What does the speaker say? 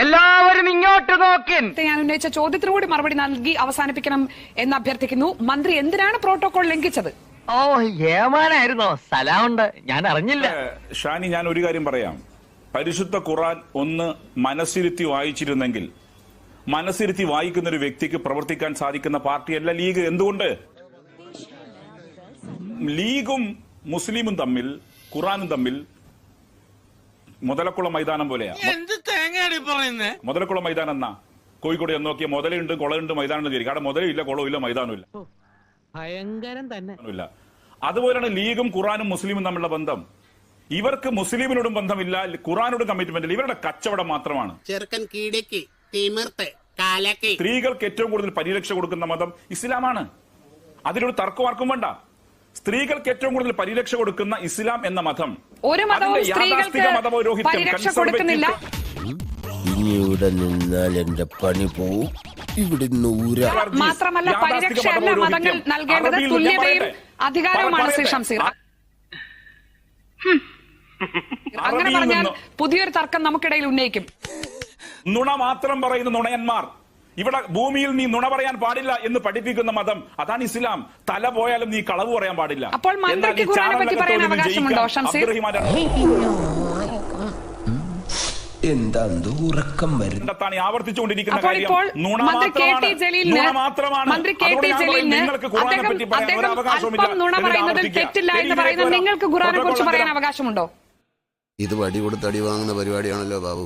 എല്ലാവരും ഇങ്ങോട്ട് നോക്കിൻ. ഞാൻ ഉന്നയിച്ച ചോദ്യത്തിന് കൂടി മറുപടി നൽകി അവസാനിപ്പിക്കണം എന്ന് അഭ്യർത്ഥിക്കുന്നു. മന്ത്രി എന്തിനാണ് പ്രോട്ടോകോൾ ലംഘിച്ചത്? ഓ ഏമാനായിരുന്നോ? സലാമുണ്ട്, ഞാൻ അറിഞ്ഞില്ല. ഷാനി, ഞാൻ ഒരു കാര്യം പറയാം. പരിശുദ്ധ ഖുർആൻ ഒന്ന് മനസ്സിരുത്തി വായിച്ചിരുന്നെങ്കിൽ, മനസ്സിരുത്തി വായിക്കുന്ന ഒരു വ്യക്തിക്ക് പ്രവർത്തിക്കാൻ സാധിക്കുന്ന പാർട്ടിയല്ല ലീഗ്. എന്തുകൊണ്ട്? ലീഗും മുസ്ലിമും തമ്മിൽ, ഖുർആനും തമ്മിൽ മുതലക്കുളം മൈതാനം പോലെയാ. മുതലക്കുളം മൈതാനം എന്നാ കോഴിക്കോട് എന്ന് നോക്കിയ മുതലുണ്ട്, കുളമുണ്ട്, മൈതാനം ഉണ്ട്. അവിടെ മുതലില്ല, കുളവും ഇല്ല, മൈതാനവും ഇല്ല. ഭയങ്കരം തന്നെ. അതുപോലെയാണ് ലീഗും ഖുർആനും മുസ്ലിമും തമ്മിലുള്ള ബന്ധം. ഇവർക്ക് മുസ്ലിമിനോടും ബന്ധമില്ല, ഖുർആനോടും കമ്മിറ്റ്മെന്റ് ഇല്ല. ഇവരുടെ കച്ചവടം മാത്രമാണ്. ചെറുക്കൻ കീടേക്ക് തിമിർത്ത് കാലക്ക്. സ്ത്രീകൾക്ക് ഏറ്റവും കൂടുതൽ പരിരക്ഷ കൊടുക്കുന്ന മതം ഇസ്ലാമാണ്. അതിലൊരു തർക്കമാർക്കും വേണ്ട. സ്ത്രീകൾക്ക് ഏറ്റവും കൂടുതൽ പരിരക്ഷ കൊടുക്കുന്ന ഇസ്ലാം എന്ന മതം ഒരു മതവും സ്ത്രീകൾക്ക് പരിരക്ഷ കൊടുക്കുന്നില്ല. ഇനി ഇവിടെ നിന്നാൽ എന്റെ പണി പോവും. ഇവിടെ മാത്രമല്ല, പരിരക്ഷയല്ല മതങ്ങൾ നൽകേണ്ടത്, തുല്യതയും അധികാരവുമാണ്. ശ്രീ ഷംസീർ, അങ്ങനെ പറഞ്ഞാൽ പുതിയൊരു തർക്കം നമുക്കിടയിൽ ഉന്നയിക്കും. നുണ മാത്രം പറയുന്ന നുണയന്മാർ. ഇവിടെ ഭൂമിയിൽ നീ നുണ പറയാൻ പാടില്ല എന്ന് പഠിപ്പിക്കുന്ന മതം അതാണ് ഇസ്ലാം. തല പോയാലും നീ കളവ് പറയാൻ പാടില്ല. അപ്പോൾ മന്ത്രിക്ക് ഖുർആനെ പറ്റി പറയാൻ അവകാശമുണ്ടോ ഷംസീർ? എന്താ ഉറക്കം വരുന്നത്? ആവർത്തിച്ചുകൊണ്ടിരിക്കുന്ന കാര്യം നുണ മാത്രമാണ്. മന്ത്രി കെ ടി ജലീലിന് അദ്ദേഹം അല്പം നുണ പറയുന്നതിൽ തെറ്റില്ല എന്ന് പറയുന്നത് നിങ്ങൾക്ക് ഖുർആനെ കുറിച്ച് പറയാൻ അവകാശമുണ്ടോ? ഇത് വടി കൊടുത്ത് അടി വാങ്ങുന്ന പരിപാടിയാണല്ലോ ബാബു.